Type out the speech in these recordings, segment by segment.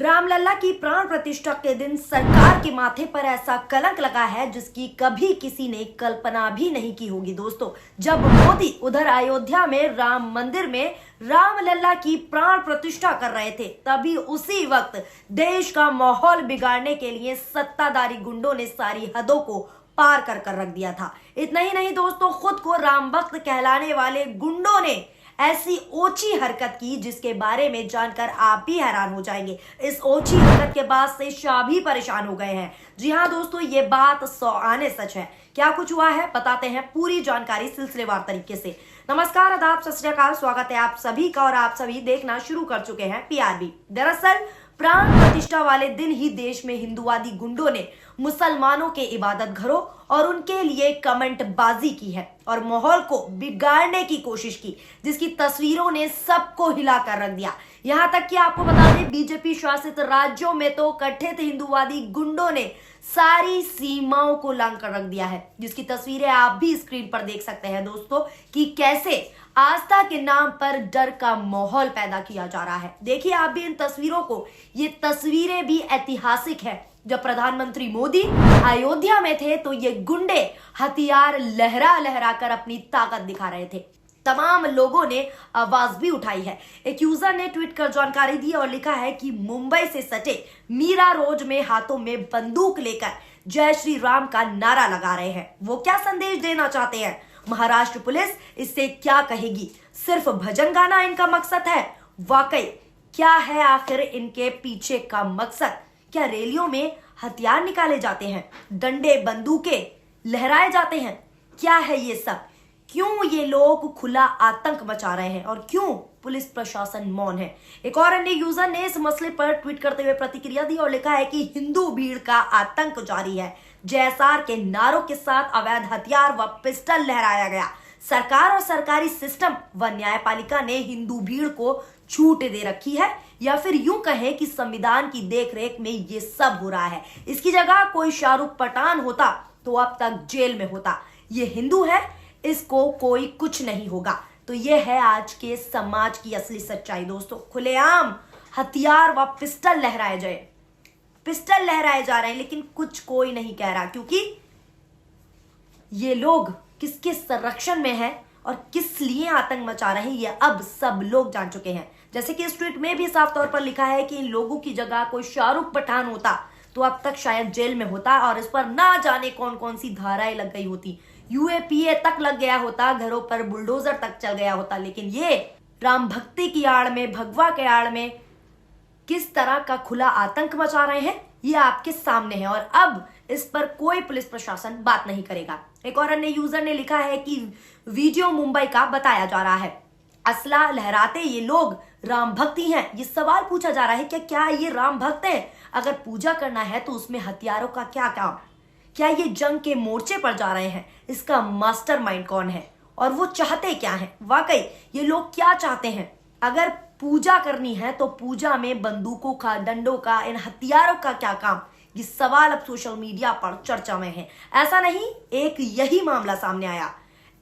रामलला की प्राण प्रतिष्ठा के दिन सरकार के माथे पर ऐसा कलंक लगा है जिसकी कभी किसी ने कल्पना भी नहीं की होगी। दोस्तों, जब मोदी उधर अयोध्या में राम मंदिर में रामलला की प्राण प्रतिष्ठा कर रहे थे, तभी उसी वक्त देश का माहौल बिगाड़ने के लिए सत्ताधारी गुंडों ने सारी हदों को पार कर रख दिया था। इतना ही नहीं दोस्तों, खुद को राम भक्त कहलाने वाले गुंडों ने ऐसी ओछी हरकत की जिसके बारे में जानकर आप भी हैरान हो जाएंगे। इस ओछी हरकत के बाद से शाह भी परेशान हो गए हैं। जी हाँ दोस्तों, ये बात 100 आने सच है। क्या कुछ हुआ है बताते हैं पूरी जानकारी सिलसिलेवार तरीके से। नमस्कार, आदाब, सत श्री अकाल, स्वागत है आप सभी का और आप सभी देखना शुरू कर चुके हैं पीआरबी। दरअसल प्राण प्रतिष्ठा वाले दिन ही देश में हिंदुवादी गुंडों ने मुसलमानों के इबादत घरों और उनके लिए कमेंट बाजी की है और माहौल को बिगाड़ने की कोशिश की, जिसकी तस्वीरों ने सबको हिला कर रख दिया। यहां तक कि आपको बता दें, बीजेपी शासित राज्यों में तो कथित हिंदुवादी गुंडों ने सारी सीमाओं को लांघ कर रख दिया है, जिसकी तस्वीरें आप भी स्क्रीन पर देख सकते हैं दोस्तों कि कैसे आस्था के नाम पर डर का माहौल पैदा किया जा रहा है। देखिए आप भी इन तस्वीरों को, ये तस्वीरें भी ऐतिहासिक है। जब प्रधानमंत्री मोदी अयोध्या में थे तो ये गुंडे हथियार लहरा लहरा कर अपनी ताकत दिखा रहे थे। तमाम लोगों ने आवाज भी उठाई है। एक यूजर ने ट्वीट कर जानकारी दी और लिखा है कि मुंबई से सटे मीरा रोड में हाथों में बंदूक लेकर जय श्री राम का नारा लगा रहे हैं। वो क्या संदेश देना चाहते हैं? महाराष्ट्र पुलिस इससे क्या कहेगी? सिर्फ भजन गाना इनका मकसद है? वाकई क्या है आखिर इनके पीछे का मकसद? क्या रैलियों में हथियार निकाले जाते हैं, डंडे बंदूकें लहराए जाते हैं? क्या है ये सब? क्यों ये लोग खुला आतंक मचा रहे हैं और क्यों पुलिस प्रशासन मौन है? एक और अन्य यूजर ने इस मसले पर ट्वीट करते हुए प्रतिक्रिया दी और लिखा है कि हिंदू भीड़ का आतंक जारी है। जयसार के नारों के साथ अवैध हथियार व पिस्टल लहराया गया। सरकार और सरकारी सिस्टम व न्यायपालिका ने हिंदू भीड़ को छूट दे रखी है, या फिर यूं कहें कि संविधान की देखरेख में ये सब हो रहा है। इसकी जगह कोई शाहरुख पठान होता तो अब तक जेल में होता। ये हिंदू है, इसको कोई कुछ नहीं होगा। तो ये है आज के समाज की असली सच्चाई दोस्तों। खुलेआम हथियार व पिस्टल लहराए जा रहे हैं, लेकिन कुछ कोई नहीं कह रहा, क्योंकि ये लोग किसके संरक्षण में है और किस लिए आतंक मचा रहे हैं ये अब सब लोग जान चुके हैं। जैसे कि इस ट्वीट में भी साफ तौर पर लिखा है कि इन लोगों की जगह कोई शाहरुख पठान होता तो अब तक शायद जेल में होता और इस पर ना जाने कौन कौन सी धाराएं लग गई होती, यूएपीए तक लग गया होता, घरों पर बुलडोजर तक चल गया होता। लेकिन ये राम भक्ति की आड़ में, भगवा के आड़ में किस तरह का खुला आतंक मचा रहे हैं ये आपके सामने है और अब इस पर कोई पुलिस प्रशासन बात नहीं करेगा। एक और अन्य यूजर ने लिखा है कि वीडियो मुंबई का बताया जा रहा है। असला लहराते ये लोग राम भक्ति हैं। ये सवाल पूछा जा रहा है कि क्या ये राम भक्त हैं? अगर पूजा करना है तो उसमें हथियारों का क्या काम? क्या ये जंग के मोर्चे पर जा रहे हैं? इसका मास्टरमाइंड कौन है और वो चाहते क्या हैं? वाकई ये लोग क्या चाहते हैं? अगर पूजा करनी है तो पूजा में बंदूकों का, डंडों का, इन हथियारों का क्या काम? ये सवाल अब सोशल मीडिया पर चर्चा में है। ऐसा नहीं एक यही मामला सामने आया,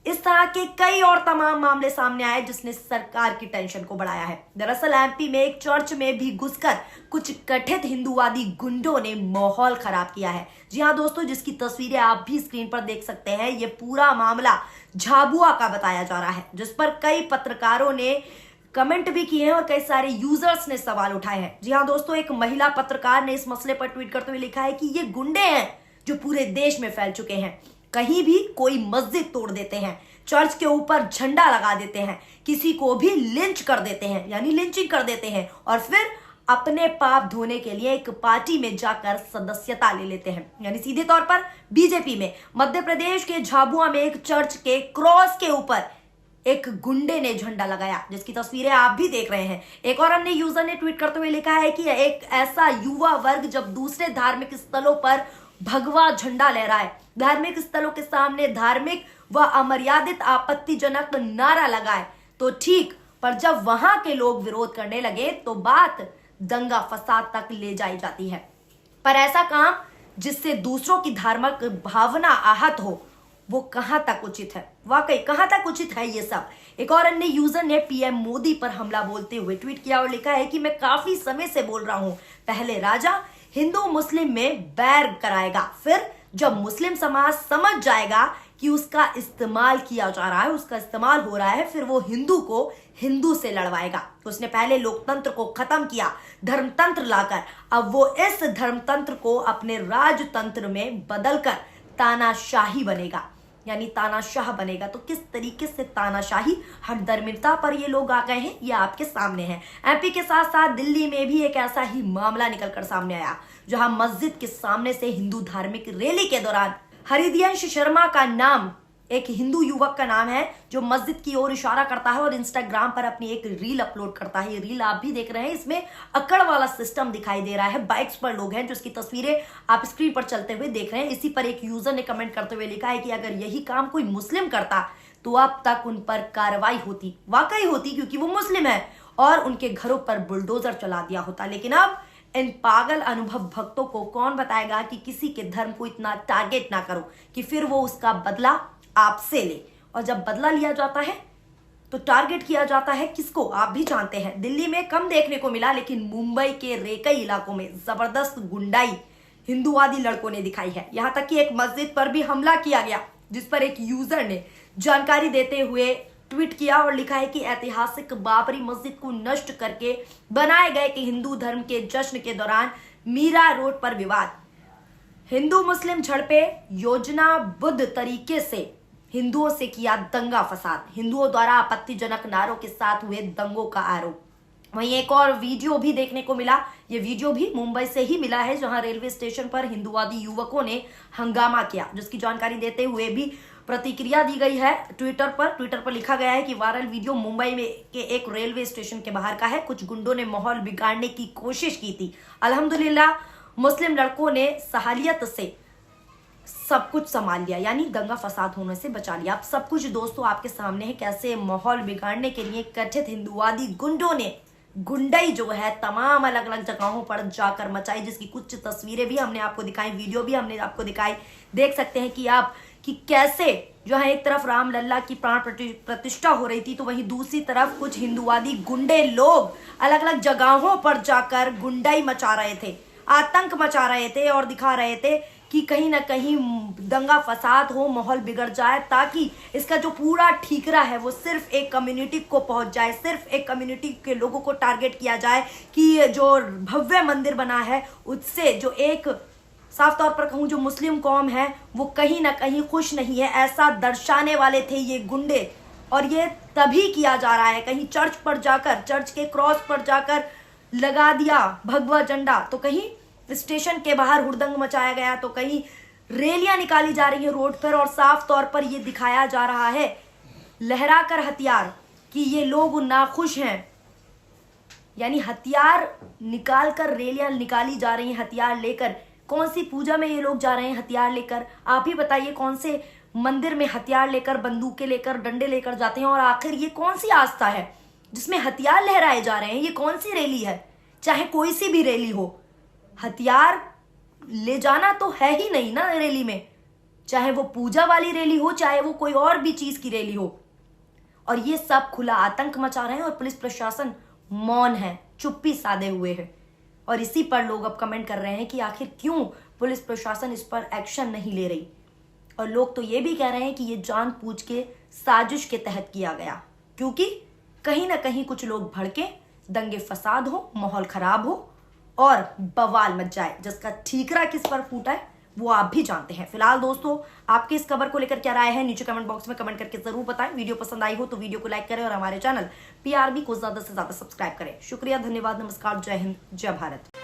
इस तरह के कई और तमाम मामले सामने आए जिसने सरकार की टेंशन को बढ़ाया है। दरअसल एमपी में एक चर्च में भी घुसकर कुछ कथित हिंदुवादी गुंडों ने माहौल खराब किया है। जी हाँ दोस्तों, जिसकी तस्वीरें आप भी स्क्रीन पर देख सकते हैं। ये पूरा मामला झाबुआ का बताया जा रहा है, जिस पर कई पत्रकारों ने कमेंट भी किए हैं और कई सारे यूजर्स ने सवाल उठाए हैं। जी हाँ दोस्तों, एक महिला पत्रकार ने इस मसले पर ट्वीट करते हुए लिखा है कि ये गुंडे हैं जो पूरे देश में फैल चुके हैं। कहीं भी कोई मस्जिद तोड़ देते हैं, चर्च के ऊपर झंडा लगा देते हैं, किसी को भी लिंच कर देते हैं, यानी लिंचिंग कर देते हैं, और फिर अपने पाप धोने के लिए एक पार्टी में जाकर सदस्यता ले लेते हैं, यानी सीधे तौर पर बीजेपी में। मध्य प्रदेश के झाबुआ में एक चर्च के क्रॉस के ऊपर एक गुंडे ने झंडा लगाया, जिसकी तस्वीरें आप भी देख रहे हैं। एक और अन्य यूजर ने ट्वीट करते हुए लिखा है कि एक ऐसा युवा वर्ग जब दूसरे धार्मिक स्थलों पर भगवा झंडा लहराए, धार्मिक स्थलों के सामने धार्मिक व अमर्यादित आपत्तिजनक नारा लगाए तो ठीक, पर जब वहां के लोग विरोध करने लगे तो बात दंगा फसाद तक ले जाई जाती है। पर ऐसा काम जिससे दूसरों की धार्मिक भावना आहत हो वो कहां तक उचित है, वाकई कहां तक उचित है ये सब। एक और अन्य यूजर ने पीएम मोदी पर हमला बोलते हुए ट्वीट किया और लिखा है कि मैं काफी समय से बोल रहा हूं, पहले राजा हिंदू मुस्लिम में बैर कराएगा, फिर जब मुस्लिम समाज समझ जाएगा कि उसका इस्तेमाल किया जा रहा है, उसका इस्तेमाल हो रहा है, फिर वो हिंदू को हिंदू से लड़वाएगा। उसने पहले लोकतंत्र को खत्म किया धर्मतंत्र लाकर, अब वो इस धर्मतंत्र को अपने राजतंत्र में बदलकर तानाशाही बनेगा, यानी तानाशाह बनेगा। तो किस तरीके से तानाशाही, हठधर्मिता पर ये लोग आ गए हैं, ये आपके सामने है। एमपी के साथ साथ दिल्ली में भी एक ऐसा ही मामला निकलकर सामने आया, जहां मस्जिद के सामने से हिंदू धार्मिक रैली के दौरान हरिवंश शर्मा का नाम, एक हिंदू युवक का नाम है, जो मस्जिद की ओर इशारा करता है और इंस्टाग्राम पर अपनी एक रील अपलोड करता है। ये रील आप भी देख रहे हैं, इसमें अकड़ वाला सिस्टम दिखाई दे रहा है, बाइक्स पर लोग हैं, जिसकी तस्वीरें आप स्क्रीन पर चलते हुए देख रहे हैं। इसी पर एक यूजर ने कमेंट करते हुए लिखा है कि अगर यही काम कोई मुस्लिम करता तो अब तक उन पर कार्रवाई होती, वाकई होती, क्योंकि वो मुस्लिम है, और उनके घरों पर बुलडोजर चला दिया होता। लेकिन अब इन पागल अनुभव भक्तों को कौन बताएगा कि किसी के धर्म को इतना टारगेट ना करो कि फिर वो उसका बदला आपसे ले। और जब बदला लिया जाता है तो टारगेट किया जाता है किसको, आप भी जानते हैं। दिल्ली में कम देखने को मिला, लेकिन मुंबई के रेकई इलाकों में जबरदस्त गुंडाई हिंदूवादी लड़कों ने दिखाई है। यहां तक कि एक मस्जिद पर भी हमला किया गया, जिस पर एक यूजर ने जानकारी देते हुए ट्वीट किया और लिखा है कि ऐतिहासिक बाबरी मस्जिद को नष्ट करके बनाए गए कि हिंदू धर्म के जश्न के दौरान मीरा रोड पर विवाद, हिंदू मुस्लिम झड़पे योजनाबद्ध तरीके से हिंदुओं से किया दंगा फसाद, हिंदुओं द्वारा आपत्तिजनक नारों के साथ हुए दंगों का आरोप। वहीं एक और वीडियो भी देखने को मिला, ये वीडियो भी मुंबई से ही मिला है, जहां रेलवे स्टेशन पर हिंदुवादी युवकों ने हंगामा किया, जिसकी जानकारी देते हुए भी प्रतिक्रिया दी गई है ट्विटर पर लिखा गया है कि वायरल वीडियो मुंबई में के एक रेलवे स्टेशन के बाहर का है। कुछ गुंडों ने माहौल बिगाड़ने की कोशिश की थी, अल्हम्दुलिल्लाह मुस्लिम लड़कों ने सहालियत से सब कुछ संभाल लिया, यानी दंगा फसाद होने से बचा लिया। अब सब कुछ दोस्तों आपके सामने है, कैसे माहौल बिगाड़ने के लिए कथित हिंदुवादी गुंडों ने गुंडई जो है तमाम अलग अलग जगहों पर जाकर मचाई, जिसकी कुछ तस्वीरें भी हमने आपको दिखाई, वीडियो भी हमने आपको दिखाई। देख सकते हैं कि आप कि कैसे जो है एक तरफ रामलल्ला की प्राण प्रतिष्ठा हो रही थी, तो वहीं दूसरी तरफ कुछ हिंदुवादी गुंडे लोग अलग अलग जगहों पर जाकर गुंडाई मचा रहे थे, आतंक मचा रहे थे और दिखा रहे थे कि कहीं ना कहीं दंगा फसाद हो, माहौल बिगड़ जाए, ताकि इसका जो पूरा ठीकरा है वो सिर्फ एक कम्युनिटी को पहुंच जाए, सिर्फ एक कम्युनिटी के लोगों को टारगेट किया जाए कि जो भव्य मंदिर बना है उससे जो एक साफ तौर पर कहूं जो मुस्लिम कौम है वो कहीं ना कहीं खुश नहीं है, ऐसा दर्शाने वाले थे ये गुंडे। और ये तभी किया जा रहा है, कहीं चर्च पर जाकर, चर्च के क्रॉस पर जाकर लगा दिया भगवा झंडा, तो कहीं स्टेशन के बाहर हुड़दंग मचाया गया, तो कहीं रैलियां निकाली जा रही है रोड पर, और साफ तौर पर यह दिखाया जा रहा है लहराकर हथियार कि ये लोग नाखुश हैं, यानी हथियार निकालकर रैलियां निकाली जा रही हैं हथियार लेकर। कौन सी पूजा में ये लोग जा रहे हैं हथियार लेकर, आप ही बताइए, कौन से मंदिर में हथियार लेकर, बंदूकें लेकर, डंडे लेकर जाते हैं? और आखिर ये कौन सी आस्था है जिसमें हथियार लहराए जा रहे हैं? ये कौन सी रैली है? चाहे कोई सी भी रैली हो, हथियार ले जाना तो है ही नहीं ना रैली में, चाहे वो पूजा वाली रैली हो, चाहे वो कोई और भी चीज की रैली हो। और ये सब खुला आतंक मचा रहे हैं और पुलिस प्रशासन मौन है, चुप्पी साधे हुए है। और इसी पर लोग अब कमेंट कर रहे हैं कि आखिर क्यों पुलिस प्रशासन इस पर एक्शन नहीं ले रही। और लोग तो ये भी कह रहे हैं कि ये जानबूझ के साजिश के तहत किया गया, क्योंकि कहीं ना कहीं कुछ लोग भड़के, दंगे फसाद हो, माहौल खराब हो और बवाल मच जाए, जिसका ठीकरा किस पर फूटा है वो आप भी जानते हैं। फिलहाल दोस्तों आपकी इस खबर को लेकर क्या राय है, नीचे कमेंट बॉक्स में कमेंट करके जरूर बताएं। वीडियो पसंद आई हो तो वीडियो को लाइक करें और हमारे चैनल PRB को ज्यादा से ज्यादा सब्सक्राइब करें। शुक्रिया, धन्यवाद, नमस्कार, जय हिंद, जय भारत।